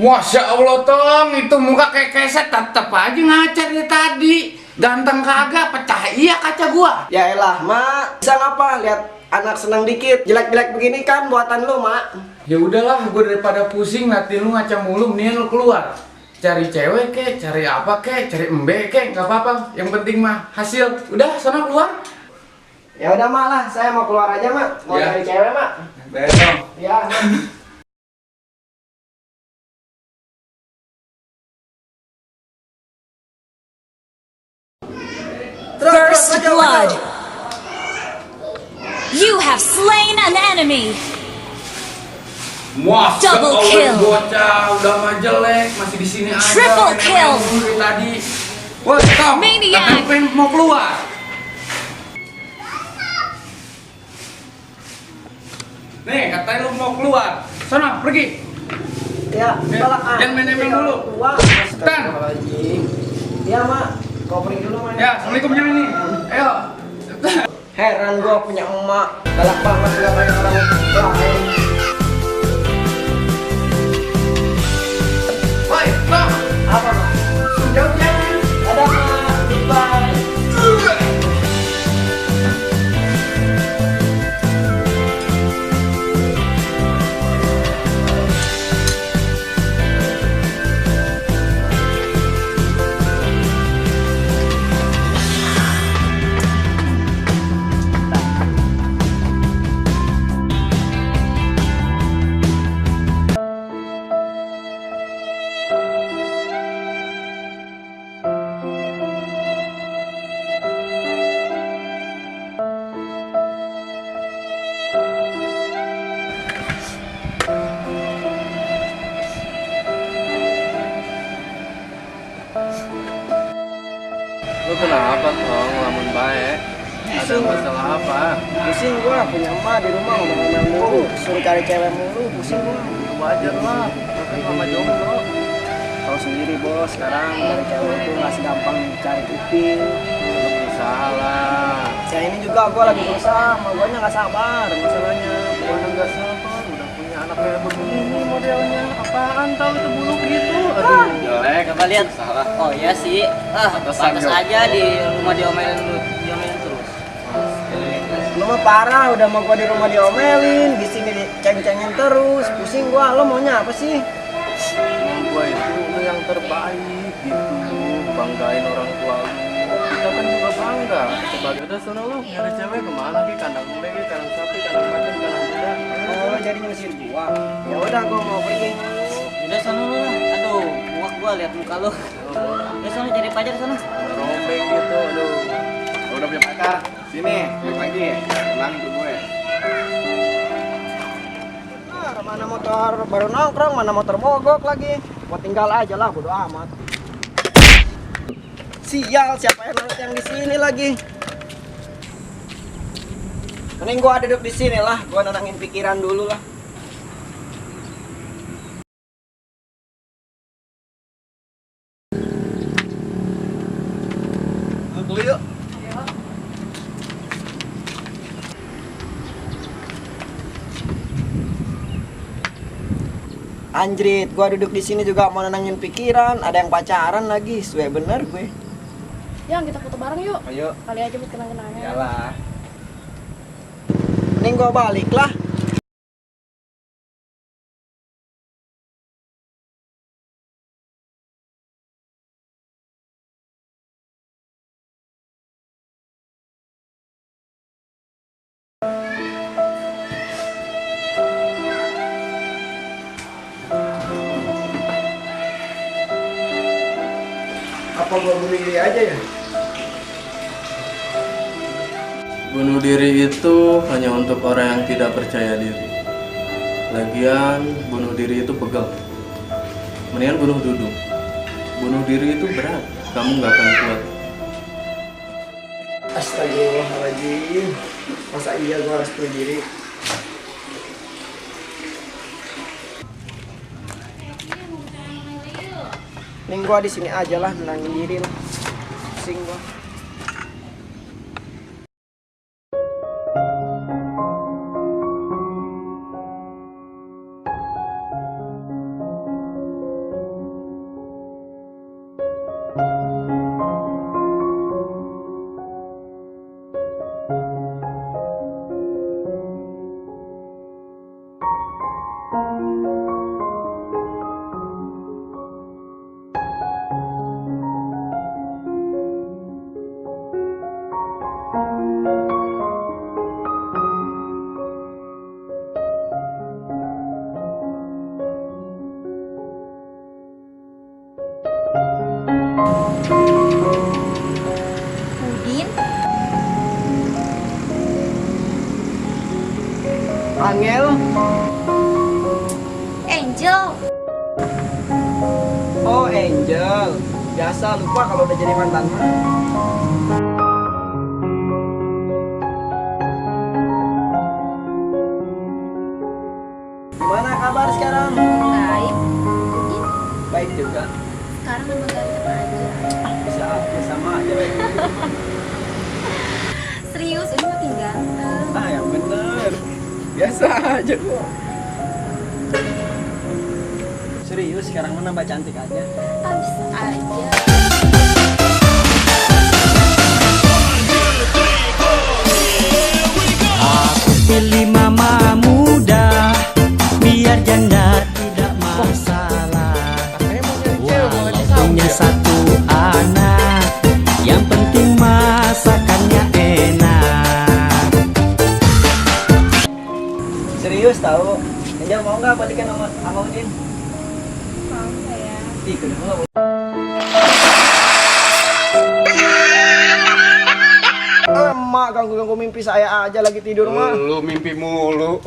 Masya Allah Tong, itu muka kayak keset tetep aja ngaca dari tadi. Ganteng kagak, pecah iya kaca gua. Ya elah, Mak. Bisa ngapa? Lihat anak senang dikit. Jelek-jelek begini kan buatan lu, Mak. Ya udahlah, gua daripada pusing nanti lu ngaca mulu, mendingan lu keluar. Cari cewek kek, cari apa kek, cari embe kek, nggak apa-apa. Yang penting mah hasil. Udah, sana keluar. Ya udah, Mak lah. Saya mau keluar aja, Mak. Mau Ya. cari cewek, Mak. Besok. Ya. First blood. You have slain an enemy. Masya Double Allah, kill. bocah udah mah jelek, masih di sini aja. Triple main-main kill. mulu dari tadi. Woi, Tom, Maniac. katanya pengen mau keluar. Nih, katanya lu mau keluar. Sana, pergi. Ya, tolak ah. Jangan main-main dulu. Wah, Tan. Ya, Mak. Kau pergi dulu, Mak. Ya, assalamualaikum Jam ini. Ayo. Heran gua punya emak. Galak banget gak kayak orang lain. Woi, Tom. Apa, Mak? Jauh-jauh. Ada, Mak. Goodbye. Lu kenapa Tong? Lamun baik. Ada masalah apa? Pusing gua punya emak di rumah ngomong-ngomong mulu. Suruh cari cewek mulu, pusing gua. Wajar lah, kan mama jomblo. Tahu sendiri, Bos, sekarang cari cewek itu nggak segampang cari upil. Lu berusaha lah. Saya ini juga gua lagi berusaha, sama gua nggak sabar masalahnya. Mana nggak sabar, udah punya anak kayak begini modelnya. Apaan tahu itu bulu gitu? Aduh, jelek. Coba lihat. Salah. Oh iya sih. Pantesan, Pantas Jo. aja di rumah diomelin terus. Lu mah parah, udah mau gua di rumah diomelin, di sini ceng-cengin terus, pusing gua. Lo maunya apa sih? Emang gue itu lu yang terbaik gitu, banggain orang tua lu. Kita kan juga bangga. Sebagai udah sono lu nyari cewek kemana ki? Kandang kembe ki, kandang sapi, kandang macan, kandang kuda. Oh, jadi nyusin gua. Ya udah, gua mau pergi. Udah sana lu lah. Aduh, muak gua lihat muka lu. Udah sana cari pacar sana. Rombeng gitu, aduh. Lu udah punya pacar? Sini, balik lagi. Pulang ikut gue. Nah, mana motor baru nongkrong, mana motor mogok lagi. Gua tinggal aja lah, bodo amat. Sial, siapa yang di sini lagi? Mending gua duduk di sini lah, gua nenangin pikiran dulu lah. Beli yuk. Anjrit, gua duduk di sini juga mau nenangin pikiran, ada yang pacaran lagi, suwe bener gue. Yang kita foto bareng yuk. Ayo. Kali aja buat kenang-kenangan. Iyalah. Mending gua balik lah. Apa gua bunuh diri aja ya? Bunuh diri itu hanya untuk orang yang tidak percaya diri. Lagian, bunuh diri itu pegal. Mendingan bunuh duduk. Bunuh diri itu berat. Kamu nggak akan kuat. Astagfirullahaladzim. Masa iya gua harus bunuh diri? Mending gua di sini aja lah, nenangin diri lah. Pusing gua. Angel. Angel. Oh, Angel. Biasa lupa kalau udah jadi mantan mah. Gimana kabar sekarang? Baik. Ini Baik juga. sekarang emang ganteng aja. Bisa aja sama aja. Serius, ini makin ganteng. Ah, yang bener. Biasa aja kok. Serius, sekarang mah nambah cantik aja. Habis aja. Aku pilih mama muda, biar janda tidak masalah. Walau punya satu anak, yang penting masakannya enak. Serius tahu? Angel mau nggak balikan sama Udin? Mau nggak ya? Ih, kenapa? Emak ganggu-ganggu mimpi saya aja lagi tidur mah. Lu mimpi mulu.